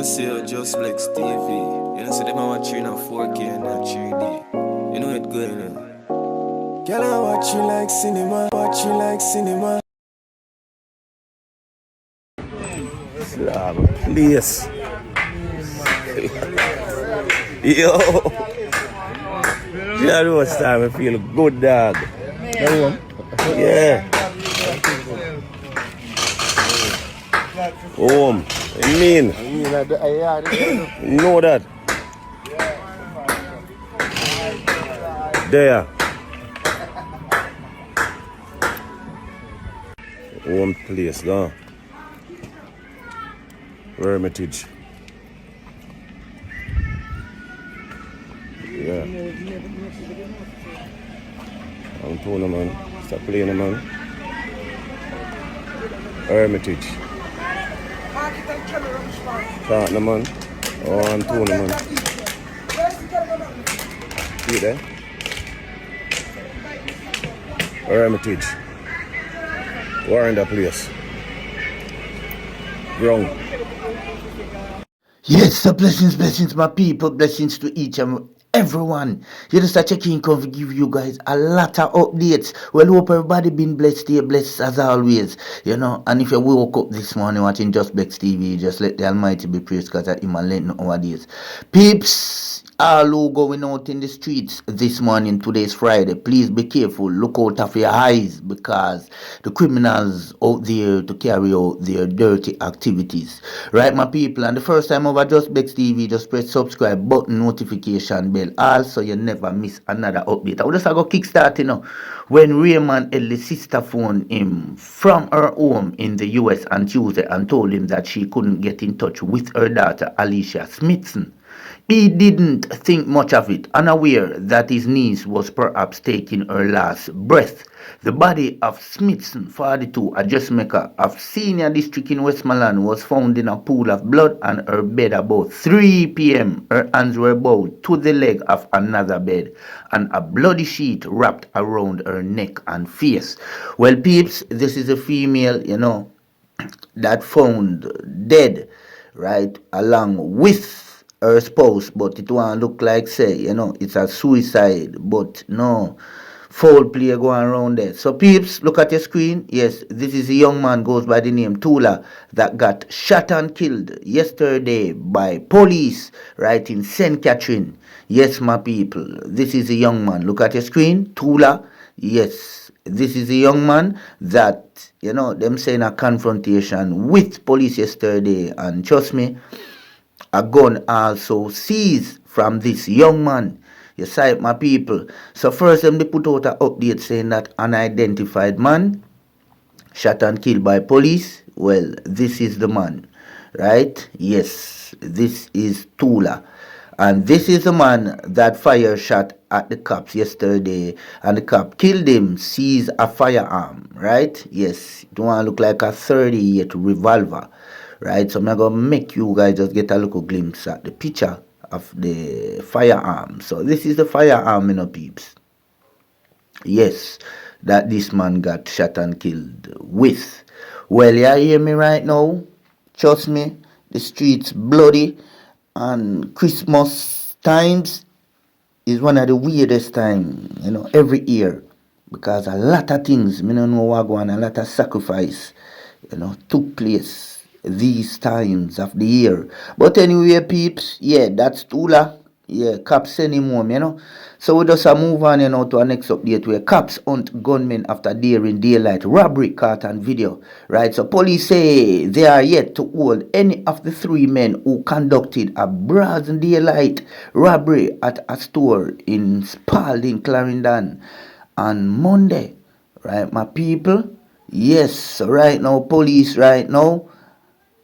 see Just Flex TV. You know, see them watching on 4K and not 3D. You know it good, you know. Girl, I watch you like cinema, watch you like cinema. Slab, please. Yo. You know what's time I feel good, dog. Yeah. Home. I mean. You know that. There. Home place, no? Hermitage. Yeah. I'm pulling, man. Stop playing, man. Hermitage. Partner, man. Oh, I'm pulling, man. See there? Hermitage. We're in that place. Wrong. Yes, so blessings, my people, blessings to each and everyone. Here to start checking come to give you guys a lot of updates. Well, hope everybody been blessed, stay blessed as always, you know. And if you woke up this morning watching Just Flex TV, just let the Almighty be praised because that Him alone nowadays. Peeps, all who going out in the streets this morning, today's Friday, please be careful, look out of your eyes because the criminals out there to carry out their dirty activities. Right, my people, and the first time over Just Flex TV, just press subscribe button, notification bell, also you never miss another update. I will just go kickstart, you know, when Raymond Ellie's sister phoned him from her home in the US on Tuesday and told him that she couldn't get in touch with her daughter Alicia Smithson. He didn't think much of it, unaware that his niece was perhaps taking her last breath. The body of Smithson, 42, a dressmaker of Senior District in Westmoreland, was found in a pool of blood on her bed about 3 p.m. Her hands were bound to the leg of another bed and a bloody sheet wrapped around her neck and face. Well, peeps, this is a female, you know, that found dead, right, along with her spouse, but it won't look like, say, you know, it's a suicide, but no, foul play going around there. So peeps, look at your screen. Yes, this is a young man goes by the name Tula that got shot and killed yesterday by police right in St. Catherine. Yes, my people, this is a young man. Look at your screen, Tula. Yes, this is a young man that, you know, them saying a confrontation with police yesterday, and trust me, a gun also seized from this young man. You sight, my people. So first them they put out an update saying that unidentified man shot and killed by police. Well, this is the man, right? Yes, this is Tula. And this is the man that fire shot at the cops yesterday, and the cop killed him, seized a firearm, right? Yes, it don't look like a 38 revolver, right? So I'm gonna make you guys just get a little glimpse at the picture of the firearm. So this is the firearm, you know, peeps. Yes, that this man got shot and killed with. Well, you hear me right now? Trust me, the streets bloody, and Christmas times is one of the weirdest time, you know, every year, because a lot of things, me don't know what going, a lot of sacrifice, you know, took place these times of the year. But anyway, peeps, yeah, that's Tula. Yeah, cops send him home, you know. So we just move on, you know, to our next update where cops hunt gunmen after daring daylight robbery caught on video, right? So police say they are yet to hold any of the 3 men who conducted a broad daylight robbery at a store in Spalding, Clarendon on Monday, right, my people? Yes, right now, police right now,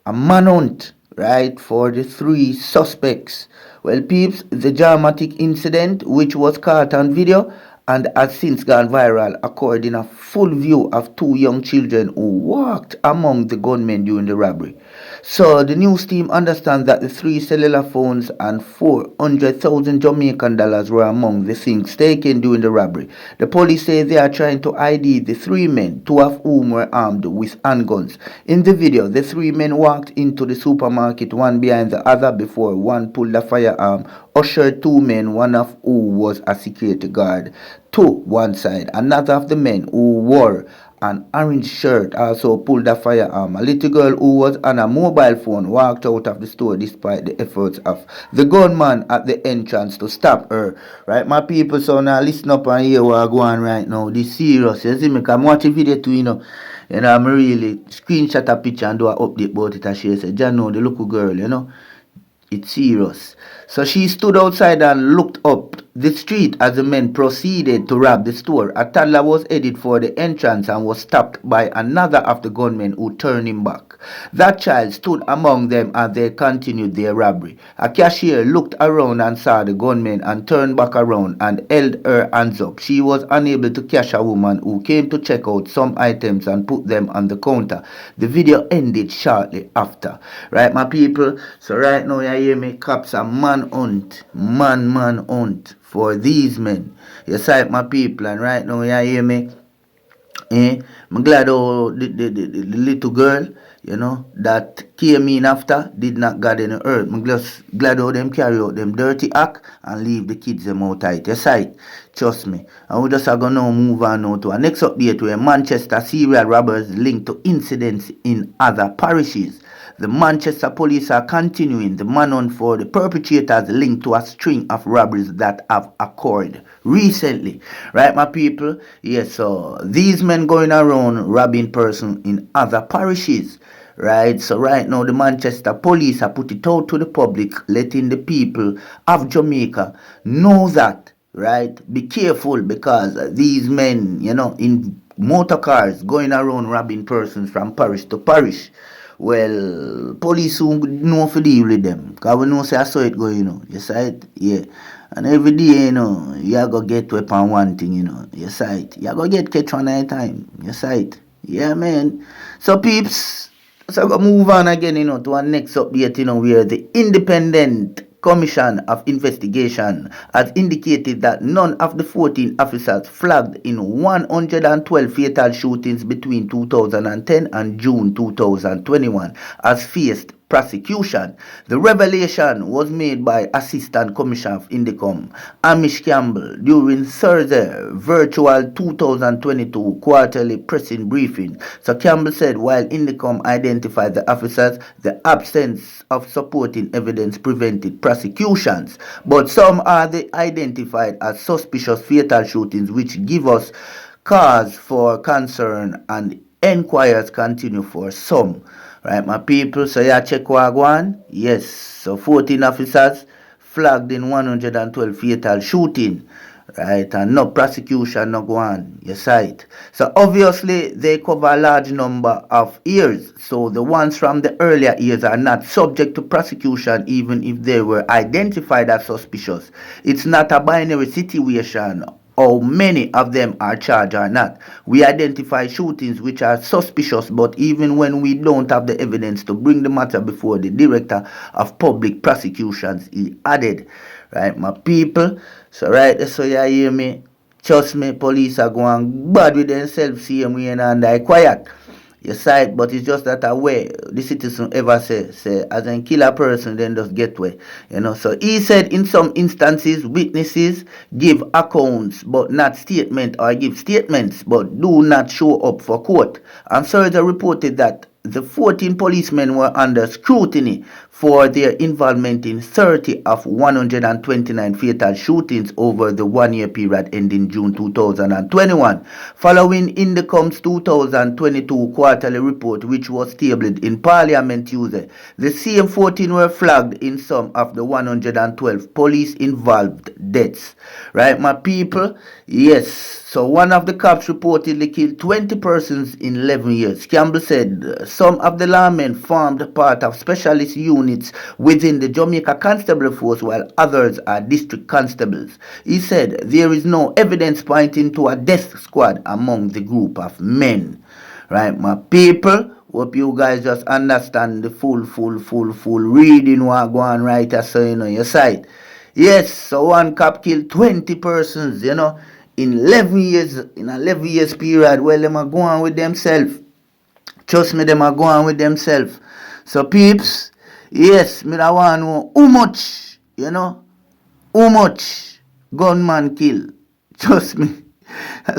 a manhunt, right, for the 3 suspects. Well, peeps, the dramatic incident, which was caught on video, and has since gone viral, according a full view of two young children who walked among the gunmen during the robbery. So the news team understands that the three cellular phones and 400,000 Jamaican dollars were among the things taken during the robbery. The police say they are trying to ID the three men, two of whom were armed with handguns. In the video, the three men walked into the supermarket, one behind the other, before one pulled a firearm, ushered two men, one of who was a security guard, to one side. Another of the men, who wore an orange shirt, also pulled a firearm. A little girl who was on a mobile phone walked out of the store despite the efforts of the gunman at the entrance to stop her. Right, my people, so now listen up and hear what I go on right now. This serious, you see me, come watch the video too, you know. You know, I'm really screenshot a picture and do an update about it, and she said, John, know the little girl, you know. It's serious. So she stood outside and looked up the street as the men proceeded to rob the store. A toddler was headed for the entrance and was stopped by another of the gunmen who turned him back. That child stood among them as they continued their robbery. A cashier looked around and saw the gunmen and turned back around and held her hands up. She was unable to catch a woman who came to check out some items and put them on the counter. The video ended shortly after. Right, my people? So right now you hear me, cops are manhunt for these men. You sight my people, and right now you hear me. I'm glad the little girl, you know, that came in after did not get any hurt. I'm just glad how them carry out them dirty act and leave the kids them out tight. You sight, trust me. And we just are gonna now move on now to our next update where Manchester serial robbers linked to incidents in other parishes. The Manchester police are continuing the manhunt for the perpetrators linked to a string of robberies that have occurred recently. Right, my people? Yes, so these men going around robbing persons in other parishes. Right, so right now the Manchester police are put it out to the public, letting the people of Jamaica know that, right? Be careful, because these men, you know, in motor cars going around robbing persons from parish to parish. Well, police who know for deal with them. Because we know say I saw it go, you know. You saw it? Yeah. And every day, you know, you are going to get weapon one thing, you know. You saw it. You are going to get catch one at a time. You saw it? Yeah, man. So, peeps, so I'm going to move on again, you know, to our next update, you know, where the Independent Commission of Investigation has indicated that none of the 14 officers flagged in 112 fatal shootings between 2010 and June 2021 has faced prosecution. The revelation was made by Assistant Commissioner of INDECOM, Amish Campbell, during Thursday virtual 2022 quarterly pressing briefing. So Campbell said while INDECOM identified the officers, the absence of supporting evidence prevented prosecutions. But some are identified as suspicious fatal shootings, which give us cause for concern, and inquiries continue for some. Right, my people, so you check what I go on? Yes, so 14 officers flagged in 112 fatal shooting. Right, and no prosecution no go on, you sight. So obviously they cover a large number of years. So the ones from the earlier years are not subject to prosecution even if they were identified as suspicious. It's not a binary situation. How many of them are charged or not. We identify shootings which are suspicious, but even when we don't have the evidence to bring the matter before the Director of Public Prosecutions, he added. Right, my people? So right, so you hear me? Trust me, police are going bad with themselves, see me and I quiet. You sight, but it's just that a way the citizen ever say as a kill a person then just get way, you know. So he said in some instances witnesses give accounts but not statement, or give statements but do not show up for court. And Surgeon reported that the 14 policemen were under scrutiny for their involvement in 30 of 129 fatal shootings over the one-year period ending June 2021. Following INDECOM's 2022 quarterly report, which was tabled in Parliament Tuesday, the same 14 were flagged in some of the 112 police-involved deaths. Right, my people? Yes. So one of the cops reportedly killed 20 persons in 11 years. Campbell said some of the lawmen formed part of specialist units within the Jamaica Constable Force while others are district constables. He said there is no evidence pointing to a death squad among the group of men. Right, my people? Hope you guys just understand the full reading what go on right here, so you know your side. Yes, so one cop killed 20 persons, you know, in 11 years period. Well, them are going with themselves. Trust me, them are going with themselves. So peeps, yes, me da want know how much, you know, how much gunman kill. Trust me.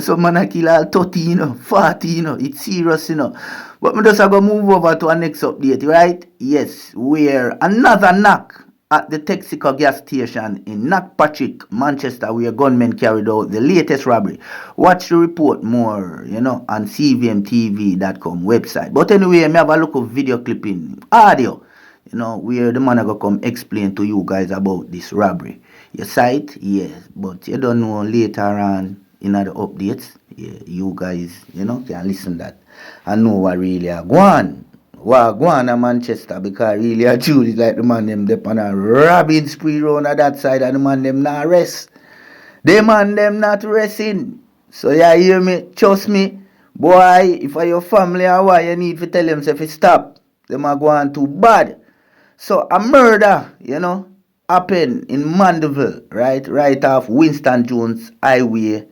So man a kill all 30, you know, 40, you know, it's serious, you know. But me just go move over to our next update, right? Yes, where another knock at the Texaco gas station in Knockpatrick, Manchester, where gunmen carried out the latest robbery. Watch the report more, you know, on cvmtv.com website. But anyway, me have a look of video clipping, audio, you know, where the man go come explain to you guys about this robbery. Your site, yes, but you don't know later on in other updates. Yeah, you guys, you know, can listen that and know what really are going on in Manchester, because really a truth is like the man them dep on a robbing spree round at that side and the man them not rest. The man them not resting. So you hear me? Trust me, boy, if I your family or why you need to tell them if stop. Them are going too bad. So a murder, you know, happened in Mandeville, right off Winston Jones Highway,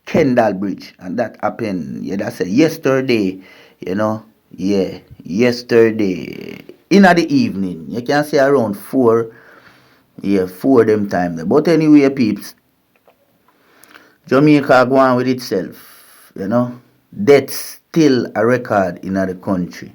Kendall Bridge, and that happened, yeah, that's yesterday, you know, yeah, yesterday, in the evening, you can say around 4, yeah, 4 them time there. But anyway, peeps, Jamaica go on with itself, you know, death's still a record in the country.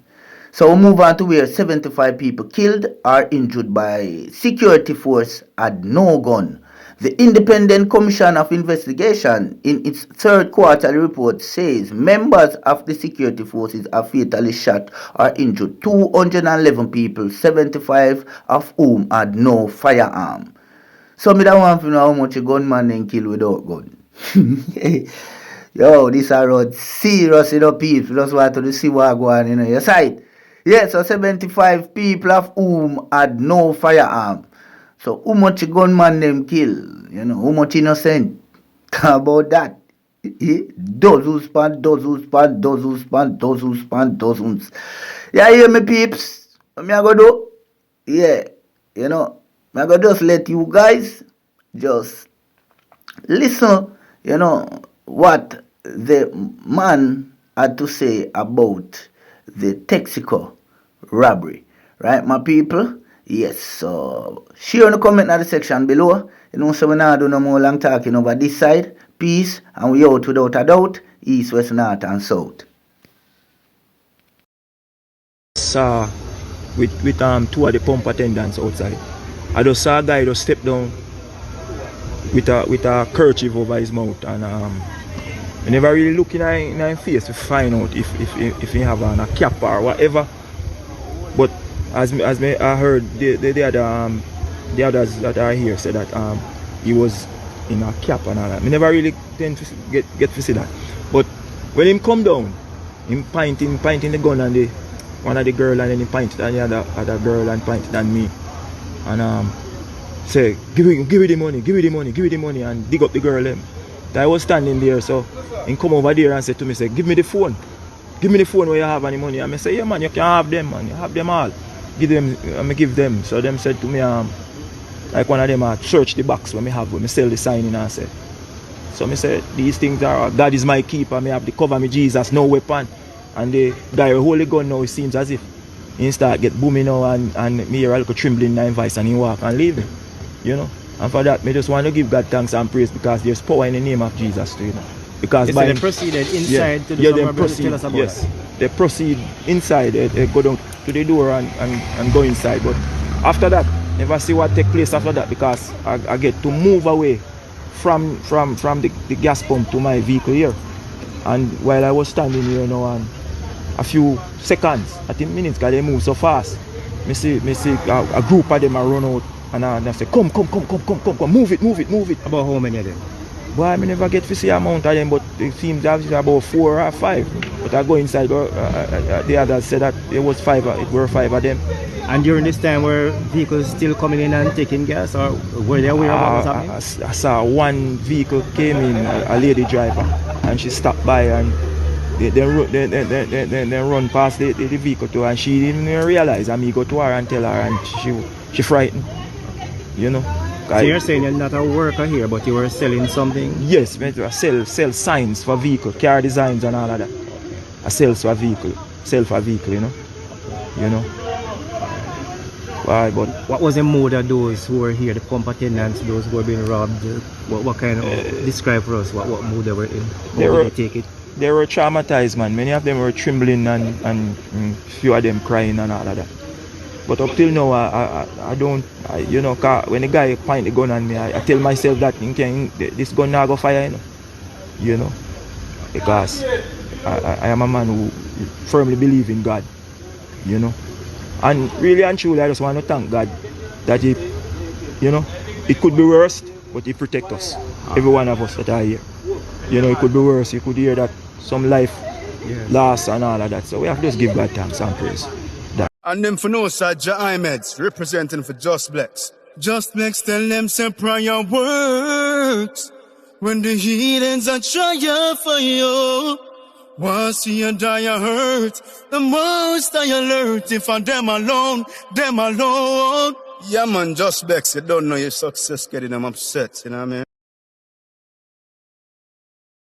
So we move on to where 75 people killed or injured by security force had no gun. The Independent Commission of Investigation in its third quarterly report says members of the security forces are fatally shot or injured 211 people, 75 of whom had no firearm. So me don't want to know how much a gunman then kill without gun. Yo, this are road serious, you know, people. Just want to see what go on, you know, your side. Yes, so 75 people of whom had no firearm. So how much gunman them kill? You know, how much innocent? About that. Dozens. Yeah, hear me, peeps? What me I go do? Yeah, you know, I go just let you guys just listen, you know, what the man had to say about the Texaco robbery. Right, my people? Yes, so share in the comment in the section below. You know, so we not do no more long talking over this side. Peace, and we out without a doubt. East, west, north, and south. Saw with 2 of the pump attendants outside. I just saw a guy just step down with a kerchief over his mouth, and I never really look in his face to find out if he have a cap or whatever. But as I heard the others that are here said that he was in a cap and all that. I never really tend to get to see that. But when him come down, him pointing the gun on one of the girl, and then he pointed at the other girl and pointed at me, and say give me the money and dig up the girl them. I was standing there, so he come over there and said to me, say, give me the phone where you have any money. And I say, yeah man, you can have them, man, you have them all. Give them. So them said to me, like one of them search the box when me have, when me sell the sign in and say. So me say, these things are, God is my keeper, me have the cover me Jesus, no weapon. And the guy who hold the gun now, it seems as if he start get booming now, and me hear a little trembling in his voice, and he walk and leave me, you know. And for that, me just want to give God thanks and praise, because there's power in the name of Jesus too, you know. Because by they proceeded inside to the proceed, tell us about yes, that. They proceed inside, they go down to the door and go inside. But after that, never see what take place after that, because I get to move away from the gas pump to my vehicle here. And while I was standing here now, and a few seconds, I think minutes, because they move so fast, me see a group of them are run out, and I say, come, move it. About how many of them? Boy, I never get to see a amount of them, but it seems obviously about 4 or 5. But I go inside, the others said that it was 5, it were 5 of them. And during this time, were vehicles still coming in and taking gas, or were they aware of what was happening? I saw one vehicle came in, a lady driver, and she stopped by and they run past the vehicle to her, and she didn't even realize. And me go to her and tell her, and she frightened, you know. So you're saying you're not a worker here, but you were selling something? Yes, I sell signs for vehicle, car designs and all of that. I sell for vehicle, you know. You know. Why, but what was the mood of those who were here, the pump attendants, those who were being robbed? What kind of describe for us what mood they were in? How did they take it? They were traumatized, man. Many of them were trembling and few of them crying and all of that. But up till now, I don't, you know, when the guy point the gun on me, I tell myself that this gun now go fire, you know, because I am a man who firmly believes in God, you know. And really and truly, I just want to thank God that He, you know, it could be worse, but He protect us, every one of us that are here. You know, it could be worse. You could hear that some life lost and all of that. So we have to just give God thanks and praise. And them for no side, Jahimeds, representing for Just Blex. Just Blex tell them say prayer works. When the heathens are trying for you, once you die you hurt, the most I alert. If I'm them alone. Yeah man, Just Blex, you don't know your success getting them upset, you know what I mean?